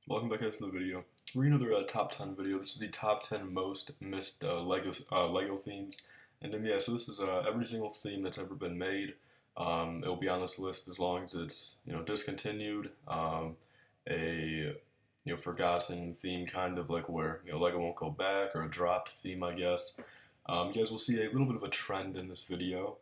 Welcome back guys to the video. We're another top 10 video. This is the top 10 most missed Lego themes. And yeah, so this is every single theme that's ever been made. It'll be on this list as long as it's discontinued, a forgotten theme, kind of like where Lego won't go back, or a dropped theme, I guess. You guys will see a little bit of a trend in this video.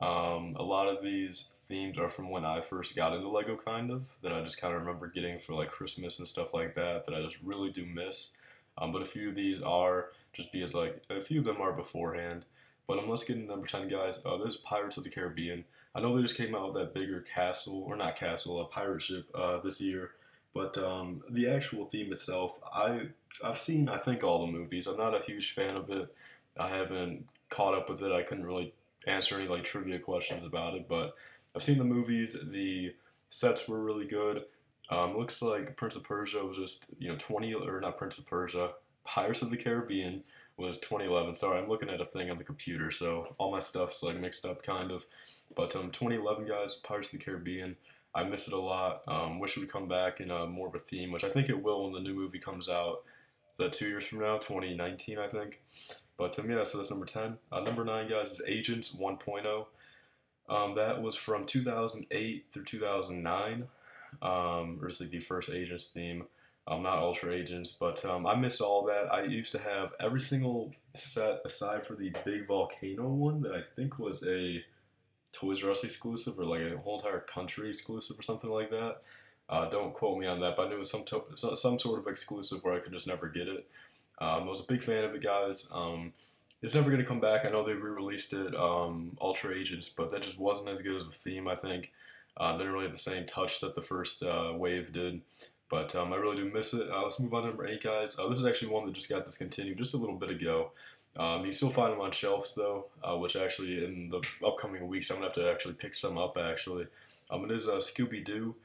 A lot of these themes are from when I first got into Lego, kind of, that I just kind of remember getting for like Christmas and stuff like that, that I just really do miss. But a few of these are just because like a few of them are beforehand. But let's get into number 10, guys. This is Pirates of the Caribbean. I know they just came out with that bigger castle, or not castle, a pirate ship this year. But the actual theme itself, I've seen, I think, all the movies. I'm not a huge fan of it. I haven't caught up with it. I couldn't really answer any like trivia questions about it, but I've seen the movies. The sets were really good. Looks like Prince of Persia was just 20, or not Prince of Persia, Pirates of the Caribbean was 2011. Sorry, I'm looking at a thing on the computer, so all my stuff's like mixed up kind of. But 2011, guys, Pirates of the Caribbean. I miss it a lot. Wish it would come back in more of a theme, which I think it will when the new movie comes out. That 2 years from now, 2019, I think. But yeah, so that's number 10. Number 9, guys, is Agents 1.0. That was from 2008 through 2009. Or it's like the first Agents theme. Not Ultra Agents, but I missed all that. I used to have every single set aside for the big volcano one that I think was a Toys R Us exclusive, or like a whole entire country exclusive or something like that. Don't quote me on that, but I knew it was some sort of exclusive where I could just never get it. I was a big fan of it, guys. It's never going to come back. I know they re-released it, Ultra Agents, but that just wasn't as good as the theme, I think. Didn't really have the same touch that the first wave did. But I really do miss it. Let's move on to number 8, guys. This is actually one that just got discontinued just a little bit ago. You still find them on shelves, though, which actually in the upcoming weeks I'm going to have to actually pick some up, actually. It is ScoobyDoo.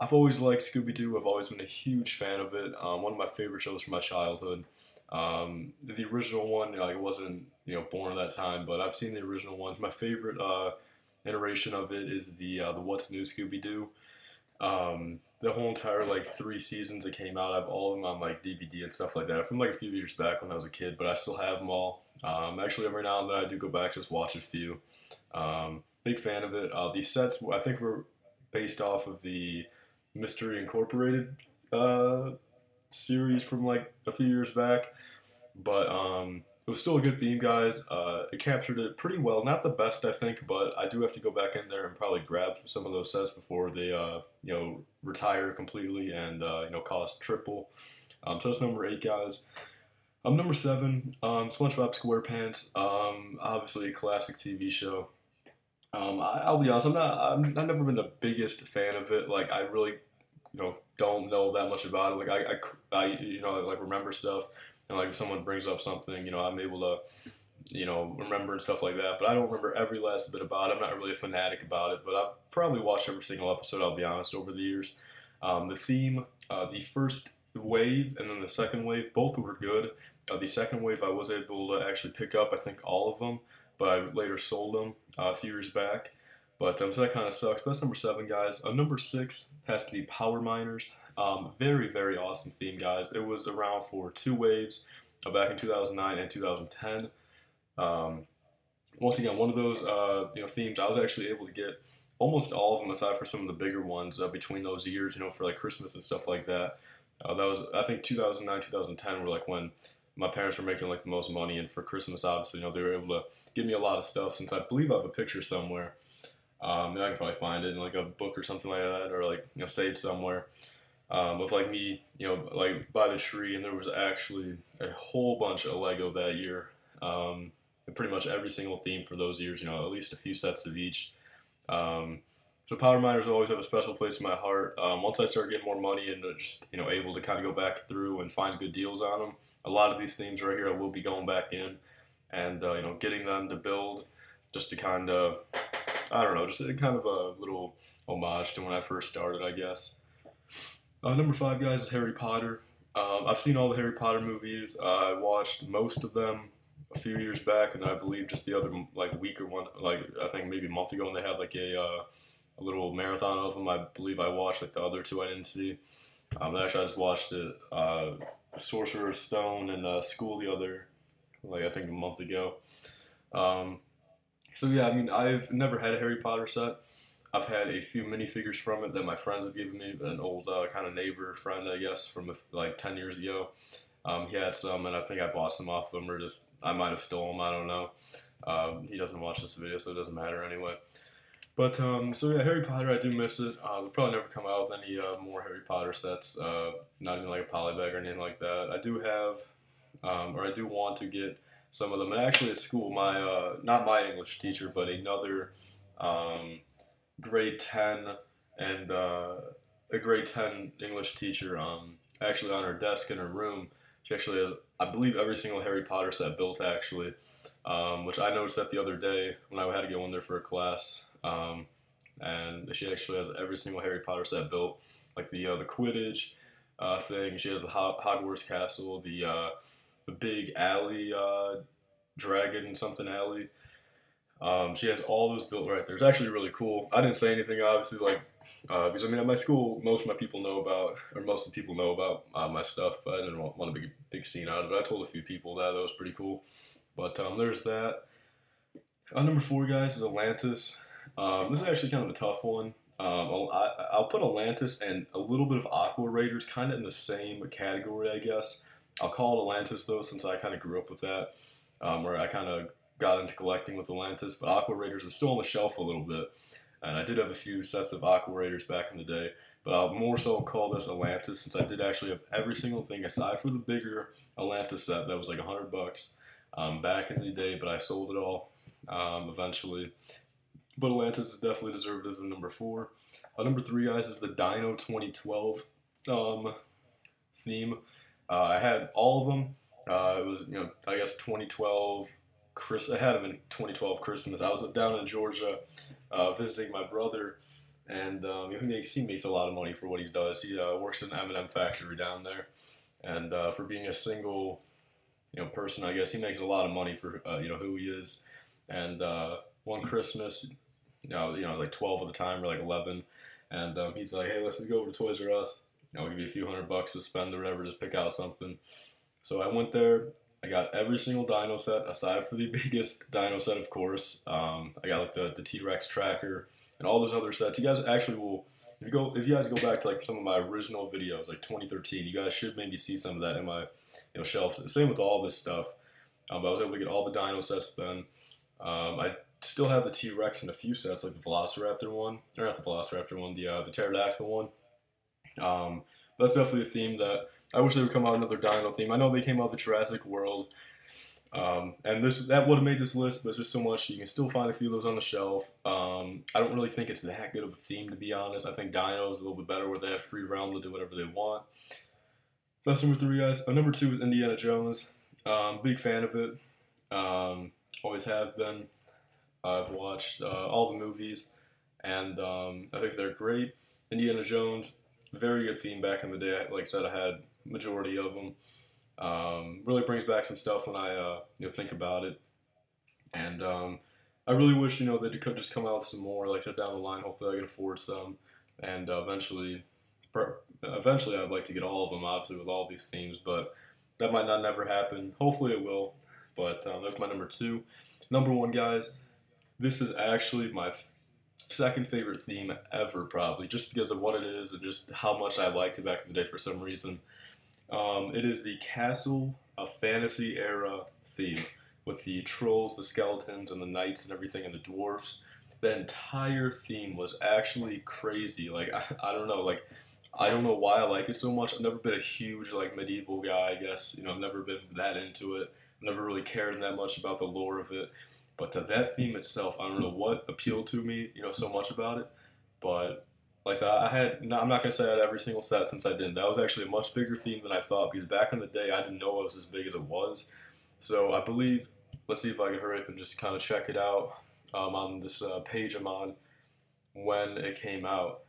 I've always liked ScoobyDoo. I've always been a huge fan of it. One of my favorite shows from my childhood. The original one, I wasn't born at that time, but I've seen the original ones. My favorite iteration of it is the What's New Scooby-Doo. The whole entire like 3 seasons that came out, I have all of them on like DVD and stuff like that from like a few years back when I was a kid, but I still have them all. Actually, every now and then I do go back, just watch a few. Big fan of it. The sets, I think, were based off of the Mystery Incorporated series from like a few years back, but it was still a good theme, guys. It captured it pretty well. Not the best, I think, but I do have to go back in there and probably grab some of those sets before they retire completely and cost triple. So that's number 8, guys. Number 7, SpongeBob SquarePants. Obviously a classic TV show. I'll be honest, I've never been the biggest fan of it. Like, I really, don't know that much about it. Like, I like remember stuff, and like if someone brings up something, I'm able to, remember and stuff like that. But I don't remember every last bit about it. I'm not really a fanatic about it, but I've probably watched every single episode, I'll be honest, over the years. The theme, the first wave and then the second wave, both were good. The second wave I was able to actually pick up, I think, all of them, but I later sold them a few years back. But so that kind of sucks. But that's number 7, guys. Number 6 has to be Power Miners. Very, very awesome theme, guys. It was around for 2 waves back in 2009 and 2010. Once again, one of those themes I was actually able to get almost all of them, aside for some of the bigger ones between those years. For like Christmas and stuff like that. That was, I think, 2009, 2010 were like when my parents were making like the most money, and for Christmas, obviously, they were able to give me a lot of stuff. Since I believe I have a picture somewhere, and I can probably find it in like a book or something like that, or like saved somewhere, of like me, like by the tree, and there was actually a whole bunch of Lego that year. And pretty much every single theme for those years, at least a few sets of each. So Power Miners always have a special place in my heart. Once I start getting more money and just able to kind of go back through and find good deals on them, a lot of these themes right here I will be going back in and getting them to build, just to kind of, I don't know, just kind of a little homage to when I first started, I guess. Number 5, guys, is Harry Potter. I've seen all the Harry Potter movies. I watched most of them a few years back, and I believe just the other like week or one, like I think maybe a month ago, when they had like a little marathon of them. I believe I watched like the other 2 I didn't see. Actually, I just watched it, Sorcerer's Stone in school the other, like I think a month ago. Um, so yeah, I mean, I've never had a Harry Potter set. I've had a few minifigures from it that my friends have given me. An old kind of neighbor friend, I guess, from like 10 years ago. He had some, and I think I bought some off of him, or just I might have stolen them. I don't know. He doesn't watch this video, so it doesn't matter anyway. But so yeah, Harry Potter, I do miss it. We'll probably never come out with any more Harry Potter sets. Not even like a polybag or anything like that. I do have, or I do want to get some of them. And actually, at school, my not my English teacher, but another grade 10 and a grade 10 English teacher. Actually, on her desk in her room, she actually has, I believe, every single Harry Potter set built. Actually, which I noticed that the other day when I had to go in there for a class. And she actually has every single Harry Potter set built, like the Quidditch thing. She has the Hogwarts Castle, the big alley, dragon something alley. She has all those built right there. It's actually really cool. I didn't say anything, obviously, like because I mean at my school, most of my people know about, or most of the people know about my stuff, but I didn't want a big scene out of it. I told a few people that was pretty cool. But there's that. Number 4, guys, is Atlantis. This is actually kind of a tough one. I'll put Atlantis and a little bit of Aqua Raiders kind of in the same category, I guess. I'll call it Atlantis, though, since I kind of grew up with that, where I kind of got into collecting with Atlantis. But Aqua Raiders are still on the shelf a little bit, and I did have a few sets of Aqua Raiders back in the day. But I'll more so call this Atlantis, since I did actually have every single thing, aside from the bigger Atlantis set that was like $100 back in the day, but I sold it all eventually. But Atlantis is definitely deserved as a number 4. Number 3, guys, is the Dino 2012 theme. I had all of them. It was, I guess 2012 I had them in 2012 Christmas. I was down in Georgia visiting my brother, and he makes a lot of money for what he does. He works in an M&M factory down there, and for being a single, person, I guess he makes a lot of money for who he is. And one Christmas, like 12 at the time, or like 11, and he's like, "Hey, let's just go over to Toys R Us. I'll give you a few $100 to spend or whatever, just pick out something." So I went there. I got every single dino set, aside for the biggest dino set, of course. I got like the T-Rex tracker and all those other sets. You guys actually will, if you guys go back to like some of my original videos, like 2013, you guys should maybe see some of that in my shelves. Same with all this stuff. But I was able to get all the dino sets then. I still have the T-Rex in a few sets, like the Velociraptor one, or not the Velociraptor one, the Pterodactyl one. That's definitely a theme that I wish they would come out with another dino theme. I know they came out with the Jurassic World, and that would have made this list, but it's just so much. You can still find a few of those on the shelf. I don't really think it's that good of a theme, to be honest. I think Dino is a little bit better, where they have free realm to do whatever they want. That's number 3, guys. Number 2 is Indiana Jones. Big fan of it. Always have been. I've watched all the movies, and I think they're great. Indiana Jones, very good theme back in the day. Like I said, I had majority of them. Really brings back some stuff when I think about it, and I really wish they could just come out with some more. Like I said, down the line, hopefully I can afford some, and eventually I'd like to get all of them, obviously, with all these themes, but that might not never happen. Hopefully it will. But that's my number 2. Number 1, guys. This is actually my second favorite theme ever, probably, just because of what it is and just how much I liked it back in the day for some reason. It is the Castle of Fantasy era theme, with the trolls, the skeletons, and the knights and everything, and the dwarfs. The entire theme was actually crazy. Like, I don't know, like, I don't know why I like it so much. I've never been a huge, like, medieval guy, I guess. I've never been that into it. Never really cared that much about the lore of it, but that theme itself, I don't know what appealed to me, so much about it. But like I said, I'm not gonna say I had every single set, since I didn't. That was actually a much bigger theme than I thought, because back in the day I didn't know it was as big as it was. So I believe, let's see if I can hurry up and just kind of check it out on this page I'm on, when it came out.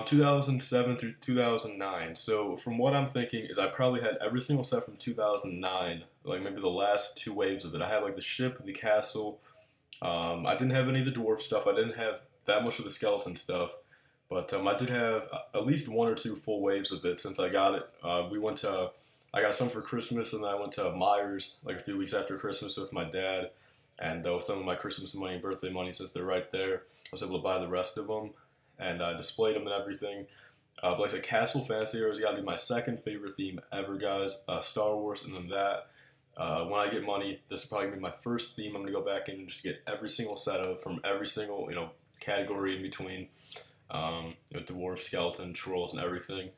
2007 through 2009. So from what I'm thinking is I probably had every single set from 2009, like maybe the last 2 waves of it. I had like the ship, the castle. I didn't have any of the dwarf stuff. I didn't have that much of the skeleton stuff. But I did have at least one or two full waves of it since I got it. I got some for Christmas, and then I went to Myers like a few weeks after Christmas with my dad, and with some of my Christmas money and birthday money, since they're right there, I was able to buy the rest of them, and I displayed them and everything. But like I said, Castle Fantasy Heroes got to be my second favorite theme ever, guys. Star Wars, and then that. When I get money, this is probably gonna be my first theme. I'm gonna go back in and just get every single set of from every single category in between. Dwarf, skeleton, trolls, and everything.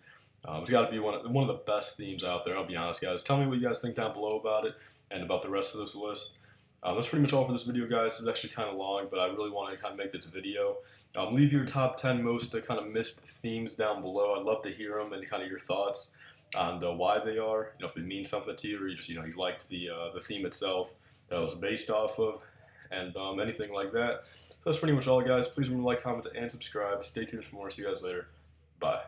It's got to be one of the best themes out there. I'll be honest, guys. Tell me what you guys think down below about it and about the rest of this list. That's pretty much all for this video, guys. This is actually kind of long, but I really wanted to kind of make this video. Leave your top 10 most kind of missed themes down below. I'd love to hear them and kind of your thoughts on why they are. If it means something to you, or you just you liked the theme itself that it was based off of, and anything like that. So that's pretty much all, guys. Please remember to like, comment, and subscribe. Stay tuned for more. See you guys later. Bye.